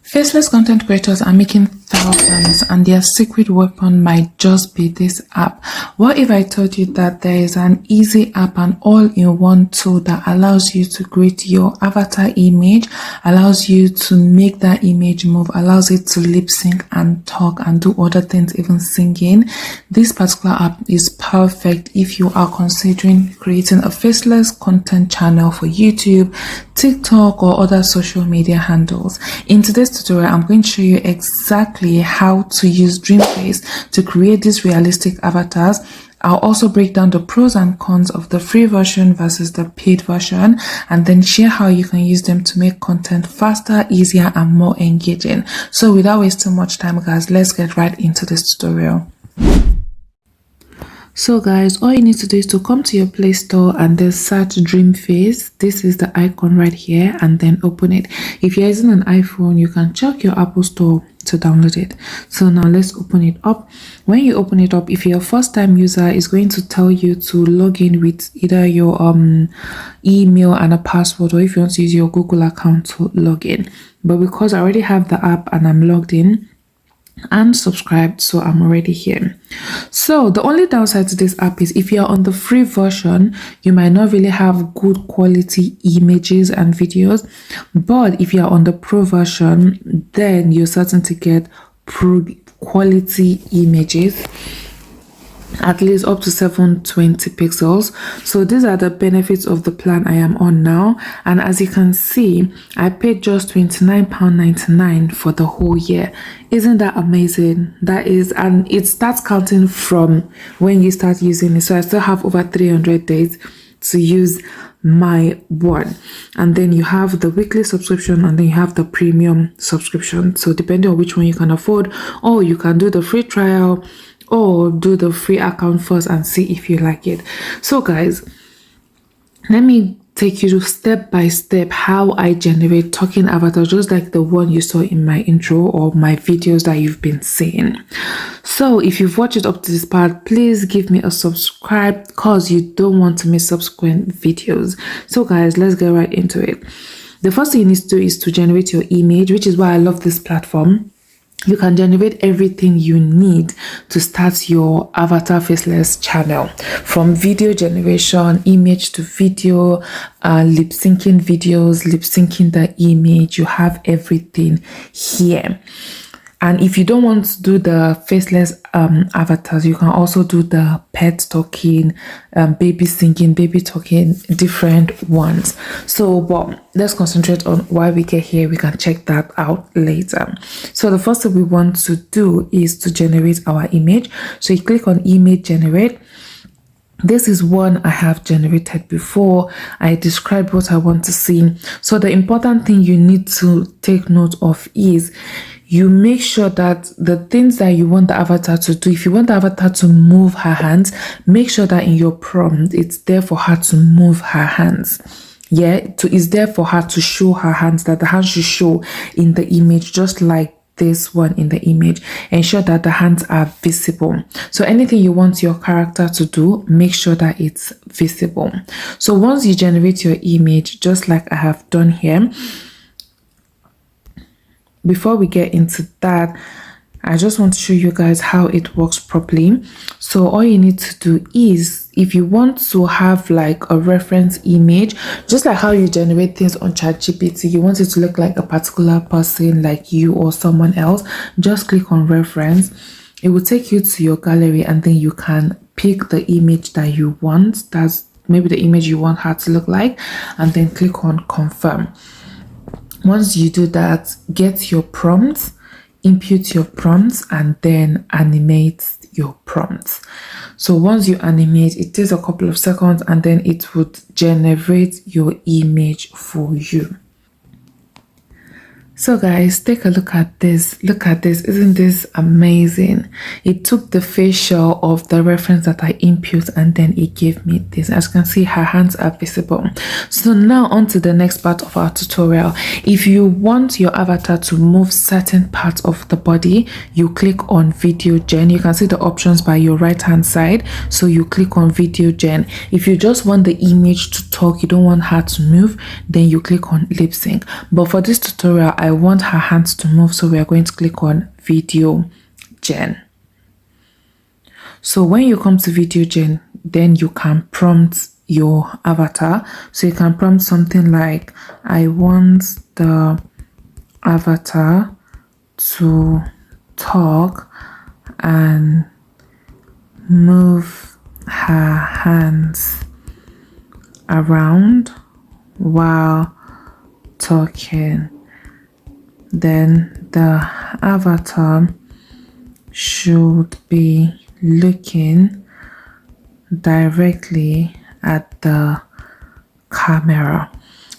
Faceless content creators are making thousands, and their secret weapon might just be this app. What if I told you that there is an easy app, an all-in-one tool that allows you to create your avatar image, allows you to make that image move, allows it to lip sync and talk and do other things, even singing? This particular app is perfect if you are considering creating a faceless content channel for YouTube, TikTok, or other social media handles. In today's tutorial, I'm going to show you exactly how to use DreamFace to create these realistic avatars. I'll also break down the pros and cons of the free version versus the paid version, and then share how you can use them to make content faster, easier, and more engaging. So without wasting much time, guys, let's get right into this tutorial. So guys, all you need to do is to come to your Play Store and then search DreamFace. This is the icon right here, and then open it. If you're using an iPhone, you can check your Apple Store to download it. So now let's open it up. When you open it up, if you're a first-time user, it's going to tell you to log in with either your email and a password, or if you want to use your Google account to log in. But because I already have the app and I'm logged in and subscribed, so I'm already here. So the only downside to this app is if you're on the free version, you might not really have good quality images and videos, but if you're on the pro version, then you're certain to get pro quality images, at least up to 720 pixels. So these are the benefits of the plan I am on now, and as you can see, I paid just £29.99 for the whole year. Isn't that amazing? That is, and it starts counting from when you start using it, so I still have over 300 days to use my one. And then you have the weekly subscription, and then you have the premium subscription. So depending on which one you can afford, or you can do the free trial or do the free account first and see if you like it. So guys, let me take you to step by step how I generate talking avatars, just like the one you saw in my intro or my videos that you've been seeing. So if you've watched it up to this part, please give me a subscribe because you don't want to miss subsequent videos. So guys, let's get right into it. The first thing you need to do is to generate your image, which is why I love this platform. You can generate everything you need to start your avatar faceless channel, from video generation, image to video, lip syncing videos, lip syncing the image. You have everything here. And if you don't want to do the faceless avatars, you can also do the pet talking, baby singing, baby talking, different ones. So, but let's concentrate on why we get here. We can check that out later. So the first thing we want to do is to generate our image. So you click on image generate. This is one I have generated before. I described what I want to see. So the important thing you need to take note of is you make sure that the things that you want the avatar to do, if you want the avatar to move her hands, make sure that in your prompt it's there for her to move her hands. Yeah, it's there for her to show her hands, that the hands should show in the image, just like this one in the image. Ensure that the hands are visible. So anything you want your character to do, make sure that it's visible. So once you generate your image, just like I have done here, before we get into that, I just want to show you guys how it works properly. So all you need to do is, if you want to have like a reference image, just like how you generate things on ChatGPT, you want it to look like a particular person, like you or someone else, just click on reference. It will take you to your gallery, and then you can pick the image that you want. That's maybe the image you want her to look like, and then click on confirm. Once you do that, get your prompts, input your prompts, and then animate your prompts. So once you animate, it takes a couple of seconds, and then it would generate your image for you. So guys, take a look at this. Look at this. Isn't this amazing? It took the facial of the reference that I input, and then it gave me this. As you can see, her hands are visible. So now on to the next part of our tutorial. If you want your avatar to move certain parts of the body, you click on video gen. You can see the options by your right hand side. So you click on video gen. If you just want the image to talk, you don't want her to move, then you click on lip sync. But for this tutorial, I want her hands to move, so we are going to click on video gen. So when you come to video gen, then you can prompt your avatar. So you can prompt something like, I want the avatar to talk and move her hands around while talking. Then the avatar should be looking directly at the camera.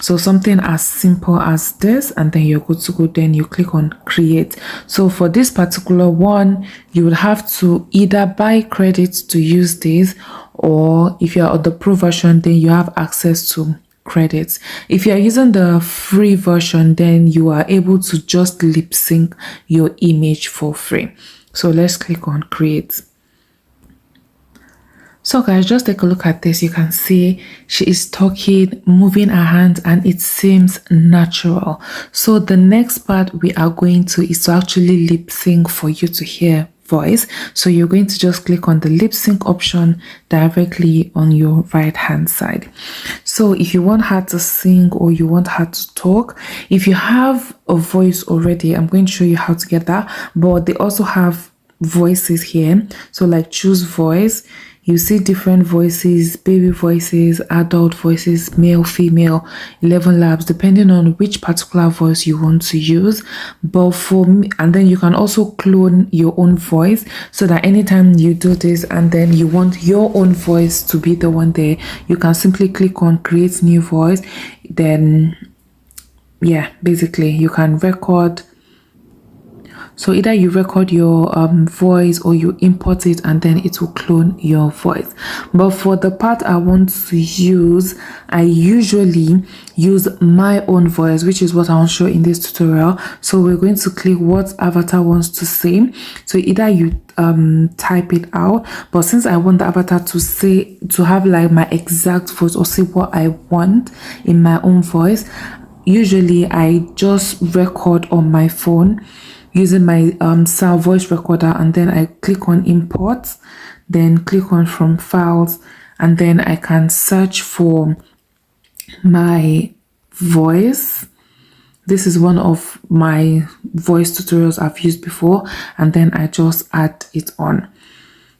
So something as simple as this, and then you're good to go. Then you click on create. So for this particular one, you would have to either buy credits to use this, or if you're on the pro version, then you have access to credits. If you're using the free version, then you are able to just lip sync your image for free. So let's click on create. So guys, just take a look at this. You can see she is talking, moving her hands, and it seems natural. So the next part we are going to is to actually lip sync for you to hear voice. So you're going to just click on the lip sync option directly on your right hand side. So if you want her to sing or you want her to talk, if you have a voice already, I'm going to show you how to get that, but they also have voices here. So like choose voice, you see different voices, baby voices, adult voices, male, female, 11 labs, depending on which particular voice you want to use. But for me, and then you can also clone your own voice, so that anytime you do this and then you want your own voice to be the one there, you can simply click on create new voice. Then yeah, basically you can record. So either you record your voice or you import it and then it will clone your voice. But for the part I want to use, I usually use my own voice, which is what I want to show in this tutorial. So we're going to click what avatar wants to say. So either you type it out, but since I want the avatar to say, to have like my exact voice or say what I want in my own voice, usually I just record on my phone using my sound voice recorder, and then I click on import, then click on from files, and then I can search for my voice. This is one of my voice tutorials I've used before, and then I just add it on.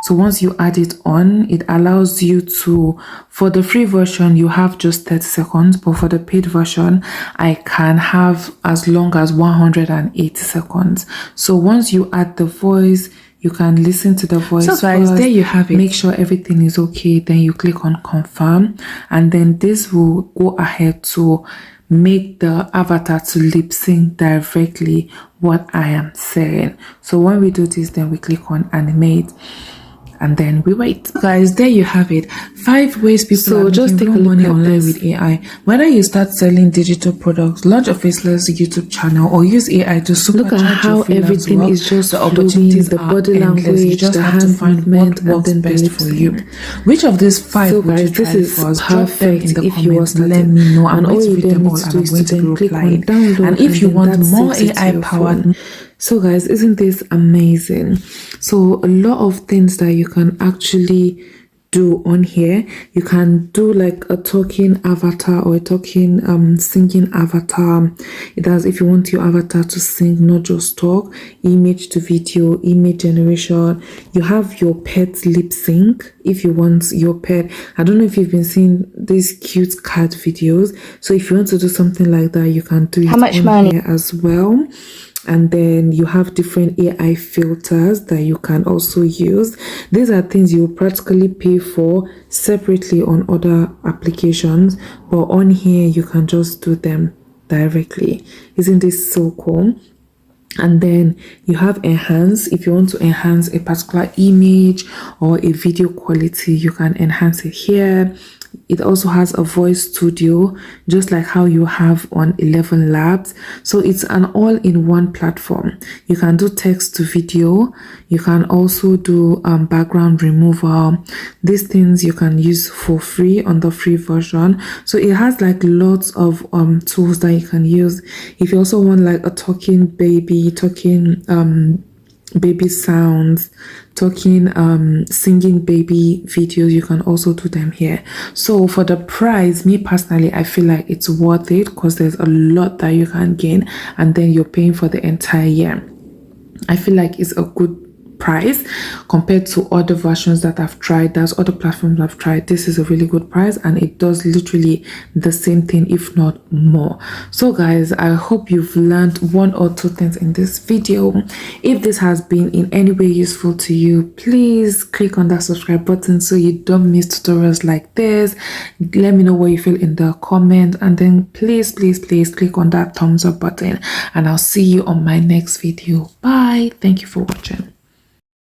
So once you add it on, it allows you to, for the free version, you have just 30 seconds, but for the paid version, I can have as long as 180 seconds. So once you add the voice, you can listen to the voice. So guys, there you have it. Make sure everything is okay. Then you click on confirm, and then this will go ahead to make the avatar to lip sync directly what I am saying. So when we do this, then we click on animate, and then we wait. Guys, there you have it. 5 ways people so just take a look money online with AI. Whether you start selling digital products, launch a faceless YouTube channel, or use AI to supercharge look at how everything work, is just the opportunities, the body language, you just have to find what works best for you. Which of these 5 so guys, this is perfect in the comments. Let me know. I'm going to read them all, and I'm going to reply. And if you want more AI powered. So guys, isn't this amazing? So a lot of things that you can actually do on here. You can do like a talking avatar or a talking singing avatar. It does, if you want your avatar to sing, not just talk. Image to video, image generation. You have your pet lip sync if you want your pet. I don't know if you've been seeing these cute cat videos, so if you want to do something like that, you can do it how much money here as well. And then you have different AI filters that you can also use. These are things you practically pay for separately on other applications, but on here you can just do them directly. Isn't this so cool? And then you have enhance. If you want to enhance a particular image or a video quality, you can enhance it here. It also has a voice studio, just like how you have on 11 Labs. So it's an all-in-one platform. You can do text to video. You can also do background removal. These things you can use for free on the free version. So it has like lots of tools that you can use. If you also want like a talking baby, talking baby sounds, talking singing baby videos, you can also do them here. So for the price, me personally, I feel like it's worth it because there's a lot that you can gain, and then you're paying for the entire year. I feel like it's a good price compared to other versions that I've tried. There's other platforms I've tried. This is a really good price, and it does literally the same thing, if not more. So guys, I hope you've learned one or two things in this video. If this has been in any way useful to you, please click on that subscribe button so you don't miss tutorials like this. Let me know what you feel in the comment, and then please click on that thumbs up button, and I'll see you on my next video. Bye. Thank you for watching.